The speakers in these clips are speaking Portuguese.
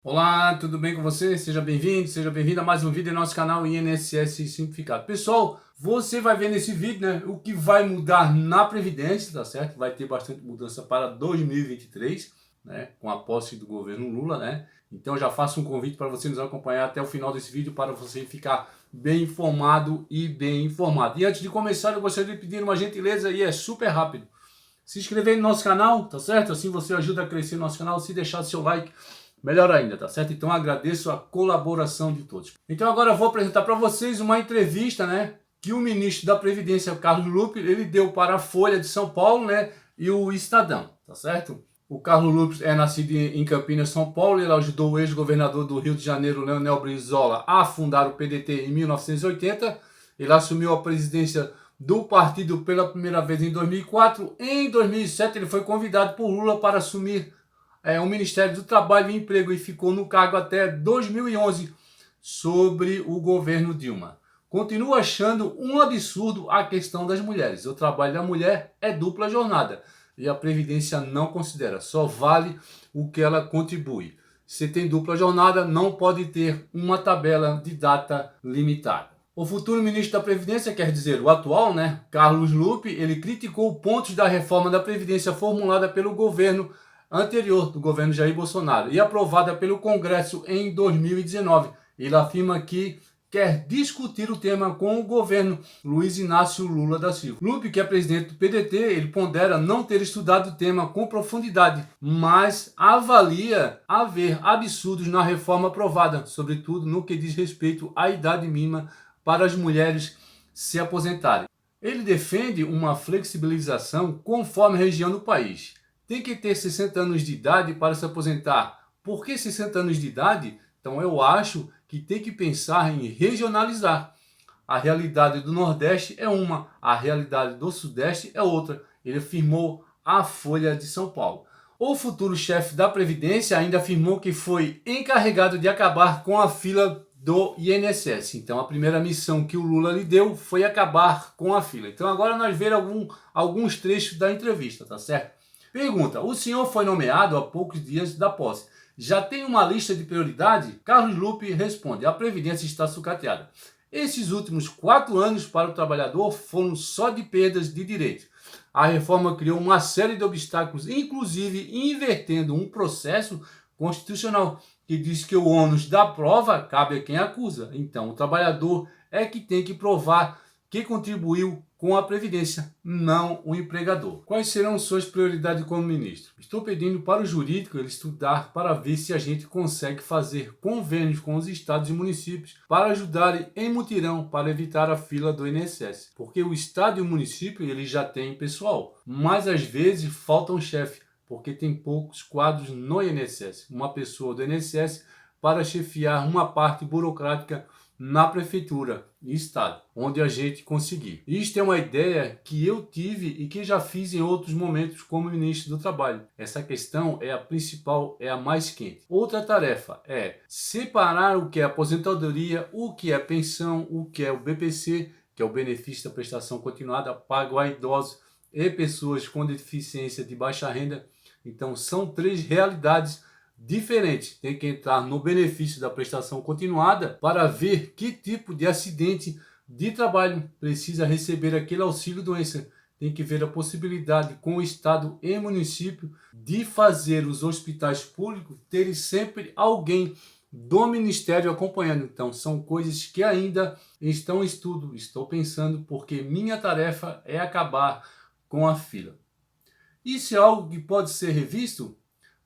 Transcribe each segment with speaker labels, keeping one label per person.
Speaker 1: Olá, tudo bem com você? Seja bem-vindo, seja bem-vinda a mais um vídeo em nosso canal INSS Simplificado. Pessoal, você vai ver nesse vídeo, né, o que vai mudar na Previdência, tá certo? Vai ter bastante mudança para 2023, né, com a posse do governo Lula, né? Então já faço um convite para você nos acompanhar até o final desse vídeo para você ficar bem informado e bem informado. E antes de começar, eu gostaria de pedir uma gentileza e é super rápido. Se inscrever no nosso canal, tá certo? Assim você ajuda a crescer o nosso canal. Se deixar seu like, melhor ainda, tá certo? Então agradeço a colaboração de todos. Então agora eu vou apresentar para vocês uma entrevista, né, que o ministro da Previdência, Carlos Lupe, ele deu para a Folha de São Paulo, né, e o Estadão, tá certo? O Carlos Lupe é nascido em Campinas, São Paulo. Ele ajudou o ex-governador do Rio de Janeiro, Leonel Brizola, a fundar o PDT em 1980. Ele assumiu a presidência do partido pela primeira vez em 2004. Em 2007, ele foi convidado por Lula para assumir o Ministério do Trabalho e Emprego e ficou no cargo até 2011, sobre o governo Dilma. Continuo achando um absurdo a questão das mulheres. O trabalho da mulher é dupla jornada e a Previdência não considera, só vale o que ela contribui. Se tem dupla jornada, não pode ter uma tabela de data limitada. O futuro ministro da Previdência, quer dizer, o atual, né, Carlos Lupe, ele criticou pontos da reforma da Previdência formulada pelo governo anterior do governo Jair Bolsonaro e aprovada pelo Congresso em 2019. Ele afirma que quer discutir o tema com o governo Luiz Inácio Lula da Silva. Lupe, que é presidente do PDT, ele pondera não ter estudado o tema com profundidade, mas avalia haver absurdos na reforma aprovada, sobretudo no que diz respeito à idade mínima para as mulheres se aposentarem. Ele defende uma flexibilização conforme a região do país. Tem que ter 60 anos de idade para se aposentar. Por que 60 anos de idade? Então eu acho que tem que pensar em regionalizar. A realidade do Nordeste é uma, a realidade do Sudeste é outra. Ele afirmou à Folha de São Paulo. O futuro chefe da Previdência ainda afirmou que foi encarregado de acabar com a fila do INSS. Então a primeira missão que o Lula lhe deu foi acabar com a fila. Então agora nós veremos alguns trechos da entrevista, tá certo? Pergunta: o senhor foi nomeado há poucos dias da posse. Já tem uma lista de prioridade? Carlos Lupe responde: a Previdência está sucateada. Esses últimos 4 anos para o trabalhador foram só de perdas de direitos. A reforma criou uma série de obstáculos, inclusive invertendo um processo constitucional que diz que o ônus da prova cabe a quem acusa. Então, o trabalhador é que tem que provar que contribuiu com a Previdência, não o empregador. Quais serão suas prioridades como ministro? Estou pedindo para o jurídico ele estudar para ver se a gente consegue fazer convênios com os estados e municípios para ajudarem em mutirão para evitar a fila do INSS. Porque o estado e o município ele já tem pessoal, mas às vezes falta um chefe, porque tem poucos quadros no INSS. Uma pessoa do INSS para chefiar uma parte burocrática na prefeitura e estado, onde a gente conseguir. Isto é uma ideia que eu tive e que já fiz em outros momentos como ministro do Trabalho. Essa questão é a principal, é a mais quente. Outra tarefa é separar o que é aposentadoria, o que é pensão, o que é o BPC, que é o benefício da prestação continuada pago a idosos e pessoas com deficiência de baixa renda. Então são 3 realidades diferente. Tem que entrar no benefício da prestação continuada para ver que tipo de acidente de trabalho precisa receber aquele auxílio doença. Tem que ver a possibilidade com o estado e município de fazer os hospitais públicos terem sempre alguém do ministério acompanhando. Então são coisas que ainda estão em estudo, estou pensando, porque minha tarefa é acabar com a fila. Isso é algo que pode ser revisto?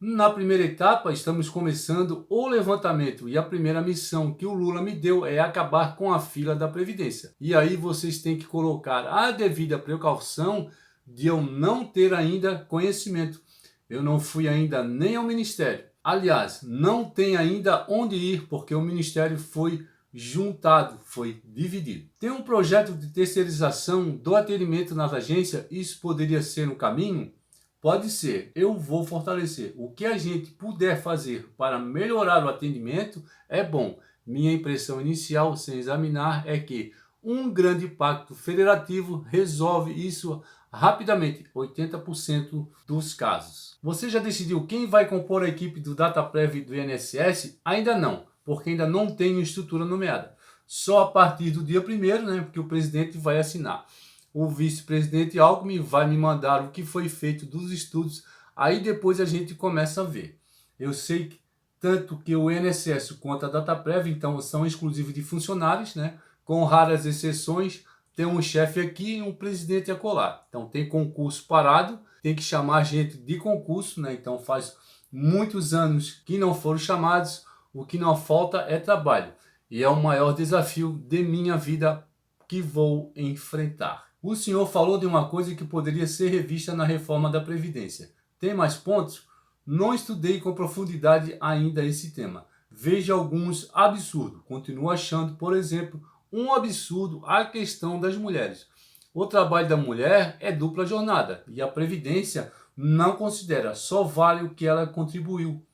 Speaker 1: Na primeira etapa, estamos começando o levantamento e a primeira missão que o Lula me deu é acabar com a fila da Previdência. E aí vocês têm que colocar a devida precaução de eu não ter ainda conhecimento. Eu não fui ainda nem ao Ministério. Aliás, não tem ainda onde ir, porque o Ministério foi juntado, foi dividido. Tem um projeto de terceirização do atendimento nas agências, isso poderia ser um caminho? Pode ser, eu vou fortalecer. O que a gente puder fazer para melhorar o atendimento é bom. Minha impressão inicial, sem examinar, é que um grande pacto federativo resolve isso rapidamente, 80% dos casos. Você já decidiu quem vai compor a equipe do DataPrev do INSS? Ainda não, porque ainda não tem estrutura nomeada. Só a partir do dia 1º, né, porque o presidente vai assinar. O vice-presidente Alckmin vai me mandar o que foi feito dos estudos, aí depois a gente começa a ver. Eu sei que tanto que o INSS quanto a DataPrev, então, são exclusivos de funcionários, né, com raras exceções. Tem um chefe aqui e um presidente acolá. Então tem concurso parado, tem que chamar gente de concurso, né? Então faz muitos anos que não foram chamados, o que não falta é trabalho. E é o maior desafio de minha vida que vou enfrentar. O senhor falou de uma coisa que poderia ser revista na reforma da Previdência. Tem mais pontos? Não estudei com profundidade ainda esse tema. Veja alguns absurdos. Continuo achando, por exemplo, um absurdo a questão das mulheres. O trabalho da mulher é dupla jornada e a Previdência não considera, só vale o que ela contribuiu.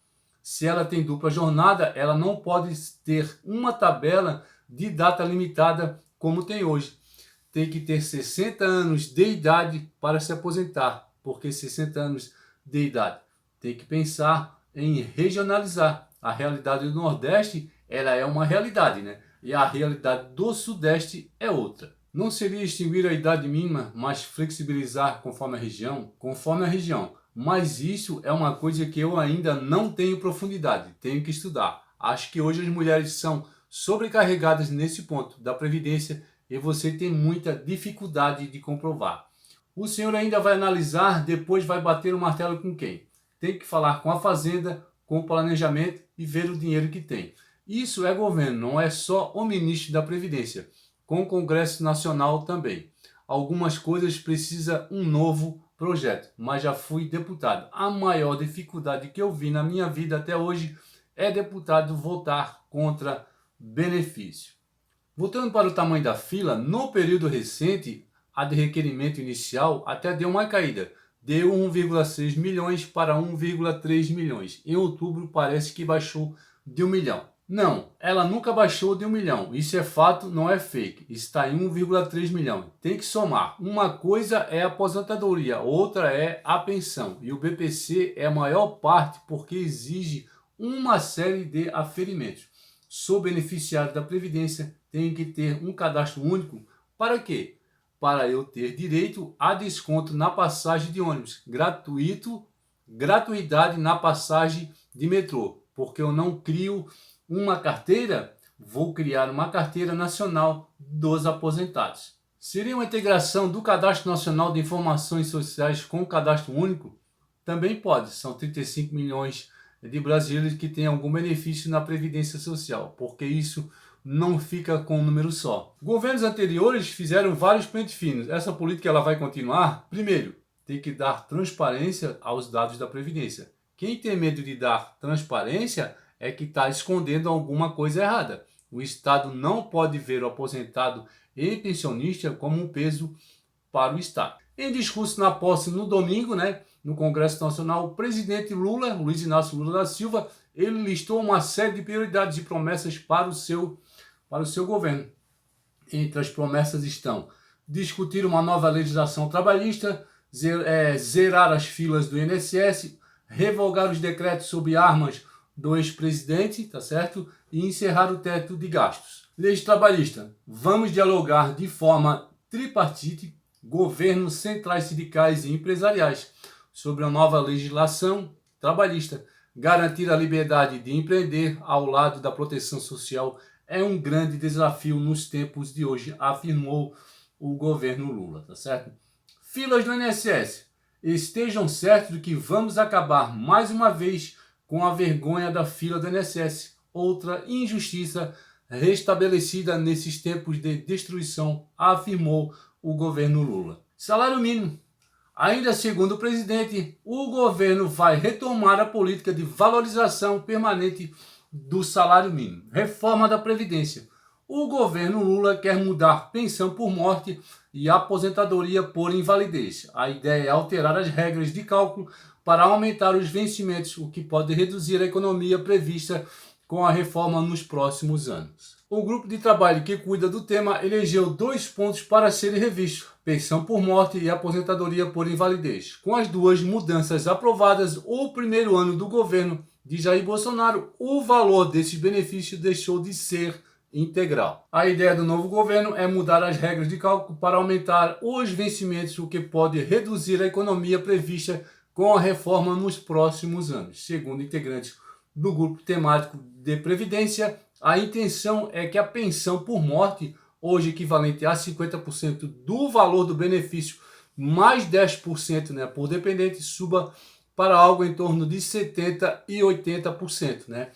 Speaker 1: Se ela tem dupla jornada, ela não pode ter uma tabela de data limitada como tem hoje. Tem que ter 60 anos de idade para se aposentar. Por que 60 anos de idade? Tem que pensar em regionalizar. A realidade do Nordeste, ela é uma realidade, né? E a realidade do Sudeste é outra. Não seria extinguir a idade mínima, mas flexibilizar conforme a região? Conforme a região. Mas isso é uma coisa que eu ainda não tenho profundidade, tenho que estudar. Acho que hoje as mulheres são sobrecarregadas nesse ponto da Previdência e você tem muita dificuldade de comprovar. O senhor ainda vai analisar, depois vai bater o martelo com quem? Tem que falar com a Fazenda, com o planejamento e ver o dinheiro que tem. Isso é governo, não é só o ministro da Previdência, com o Congresso Nacional também. Algumas coisas precisa um novo projeto, mas já fui deputado. A maior dificuldade que eu vi na minha vida até hoje é deputado votar contra benefício. Voltando para o tamanho da fila, no período recente, a de requerimento inicial até deu uma caída. Deu 1,6 milhões para 1,3 milhões. Em outubro parece que baixou de 1 milhão. Não, ela nunca baixou de 1 milhão. Isso é fato, não é fake. Está em 1,3 milhão. Tem que somar. Uma coisa é a aposentadoria, outra é a pensão. E o BPC é a maior parte porque exige uma série de aferimentos. Sou beneficiário da Previdência, tenho que ter um cadastro único. Para quê? Para eu ter direito a desconto na passagem de ônibus. Gratuidade na passagem de metrô. Porque eu não crio uma carteira, vou criar uma carteira nacional dos aposentados. Seria uma integração do Cadastro Nacional de Informações Sociais com o Cadastro Único? Também pode, são 35 milhões de brasileiros que têm algum benefício na Previdência Social, porque isso não fica com um número só. Governos anteriores fizeram vários pentes finos. Essa política ela vai continuar? Primeiro, tem que dar transparência aos dados da Previdência. Quem tem medo de dar transparência é que está escondendo alguma coisa errada. O Estado não pode ver o aposentado e pensionista como um peso para o Estado. Em discurso na posse no domingo, no Congresso Nacional, o presidente Lula, Luiz Inácio Lula da Silva, ele listou uma série de prioridades e promessas para o seu governo. Entre as promessas estão discutir uma nova legislação trabalhista, zerar as filas do INSS, revogar os decretos sobre armas do ex-presidente, tá certo? E encerrar o teto de gastos. Lei trabalhista. Vamos dialogar de forma tripartite, governo, centrais sindicais e empresariais, sobre a nova legislação trabalhista. Garantir a liberdade de empreender ao lado da proteção social é um grande desafio nos tempos de hoje, afirmou o governo Lula, tá certo? Filas do INSS. Estejam certos de que vamos acabar mais uma vez com a vergonha da fila do INSS, outra injustiça restabelecida nesses tempos de destruição, afirmou o governo Lula. Salário mínimo. Ainda segundo o presidente, o governo vai retomar a política de valorização permanente do salário mínimo. Reforma da Previdência. O governo Lula quer mudar pensão por morte e aposentadoria por invalidez. A ideia é alterar as regras de cálculo para aumentar os vencimentos, o que pode reduzir a economia prevista com a reforma nos próximos anos. O grupo de trabalho que cuida do tema elegeu 2 pontos para serem revistos: pensão por morte e aposentadoria por invalidez. Com as duas mudanças aprovadas, o primeiro ano do governo de Jair Bolsonaro, o valor desses benefícios deixou de ser integral. A ideia do novo governo é mudar as regras de cálculo para aumentar os vencimentos, o que pode reduzir a economia prevista com a reforma nos próximos anos. Segundo integrantes do grupo temático de Previdência, a intenção é que a pensão por morte, hoje equivalente a 50% do valor do benefício, mais 10%, né, por dependente, suba para algo em torno de 70% e 80%. Né?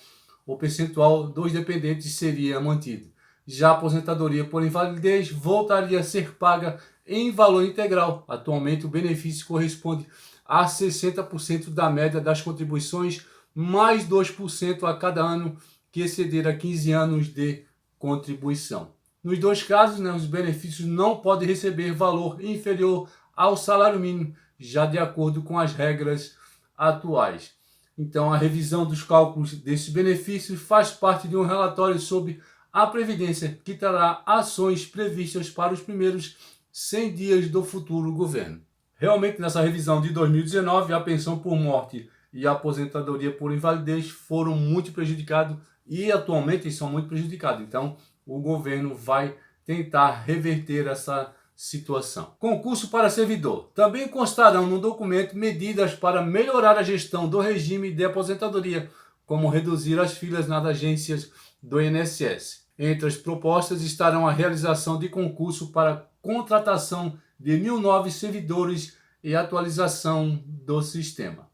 Speaker 1: O percentual dos dependentes seria mantido. Já a aposentadoria por invalidez voltaria a ser paga em valor integral. Atualmente, o benefício corresponde a 60% da média das contribuições, mais 2% a cada ano que exceder a 15 anos de contribuição. Nos dois casos, né, os benefícios não podem receber valor inferior ao salário mínimo, já de acordo com as regras atuais. Então, a revisão dos cálculos desses benefícios faz parte de um relatório sobre a Previdência, que trará ações previstas para os primeiros 100 dias do futuro governo. Realmente, nessa revisão de 2019, a pensão por morte e a aposentadoria por invalidez foram muito prejudicados e atualmente são muito prejudicados. Então, o governo vai tentar reverter essa situação. Concurso para servidor. Também constarão no documento medidas para melhorar a gestão do regime de aposentadoria, como reduzir as filas nas agências do INSS. Entre as propostas estarão a realização de concurso para contratação de 1.000 novos servidores e atualização do sistema.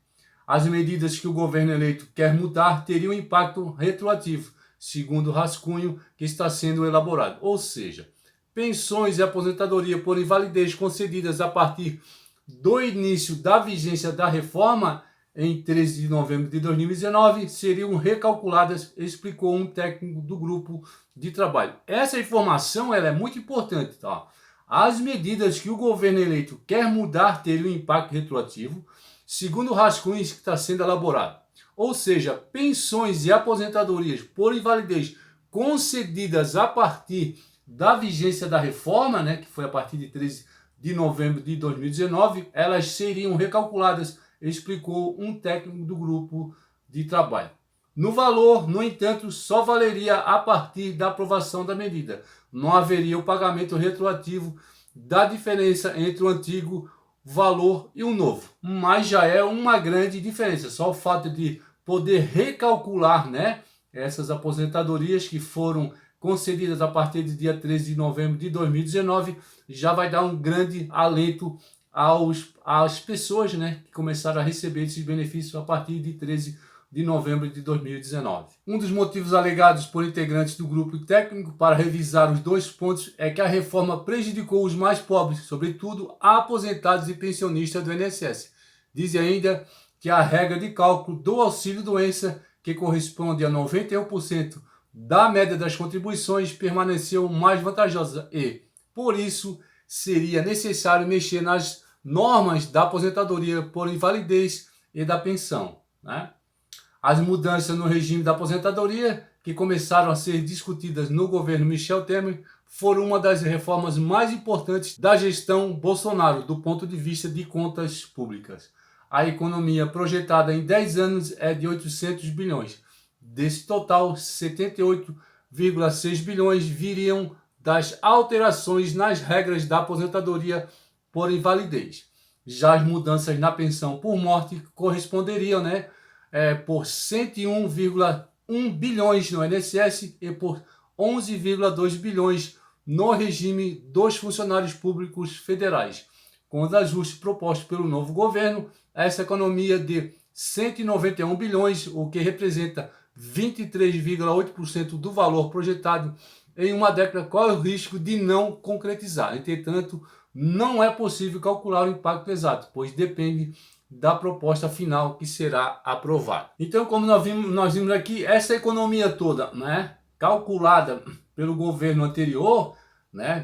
Speaker 1: As medidas que o governo eleito quer mudar teriam impacto retroativo, segundo o rascunho que está sendo elaborado. Ou seja, pensões e aposentadoria por invalidez concedidas a partir do início da vigência da reforma, em 13 de novembro de 2019, seriam recalculadas, explicou um técnico do grupo de trabalho. Essa informação ela é muito importante. Tá? As medidas que o governo eleito quer mudar teriam impacto retroativo, segundo o rascunho que está sendo elaborado. Ou seja, pensões e aposentadorias por invalidez concedidas a partir da vigência da reforma, né, que foi a partir de 13 de novembro de 2019, elas seriam recalculadas, explicou um técnico do grupo de trabalho. No valor, no entanto, só valeria a partir da aprovação da medida. Não haveria o pagamento retroativo da diferença entre o antigo valor e o novo. Mas já é uma grande diferença. Só o fato de poder recalcular, né, essas aposentadorias que foram concedidas a partir do dia 13 de novembro de 2019 já vai dar um grande alento às pessoas, né, que começaram a receber esses benefícios a partir de 13 de novembro de 2019. Um dos motivos alegados por integrantes do grupo técnico para revisar os 2 pontos é que a reforma prejudicou os mais pobres, sobretudo aposentados e pensionistas do INSS. Diz ainda que a regra de cálculo do auxílio-doença, que corresponde a 91% da média das contribuições, permaneceu mais vantajosa e, por isso, seria necessário mexer nas normas da aposentadoria por invalidez e da pensão. Né? As mudanças no regime da aposentadoria, que começaram a ser discutidas no governo Michel Temer, foram uma das reformas mais importantes da gestão Bolsonaro, do ponto de vista de contas públicas. A economia projetada em 10 anos é de 800 bilhões. Desse total, 78,6 bilhões viriam das alterações nas regras da aposentadoria por invalidez. Já as mudanças na pensão por morte corresponderiam, por 101,1 bilhões no INSS e por 11,2 bilhões no regime dos funcionários públicos federais. Com os ajustes propostos pelo novo governo, essa economia de 191 bilhões, o que representa 23,8% do valor projetado em uma década, corre o risco de não concretizar. Entretanto, não é possível calcular o impacto exato, pois depende da proposta final que será aprovada. Então, como nós vimos aqui, essa economia toda, calculada pelo governo anterior,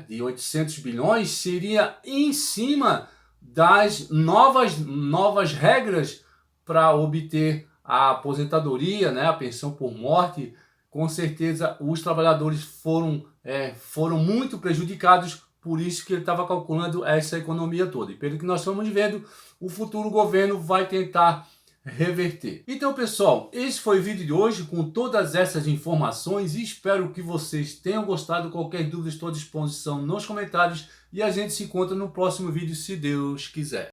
Speaker 1: de 800 bilhões, seria em cima das novas regras para obter a aposentadoria, a pensão por morte com certeza os trabalhadores foram muito prejudicados, por isso que ele estava calculando essa economia toda. E pelo que nós estamos vendo, o futuro governo vai tentar reverter. Então, pessoal, esse foi o vídeo de hoje com todas essas informações e espero que vocês tenham gostado. Qualquer dúvida, estou à disposição nos comentários e a gente se encontra no próximo vídeo, se Deus quiser.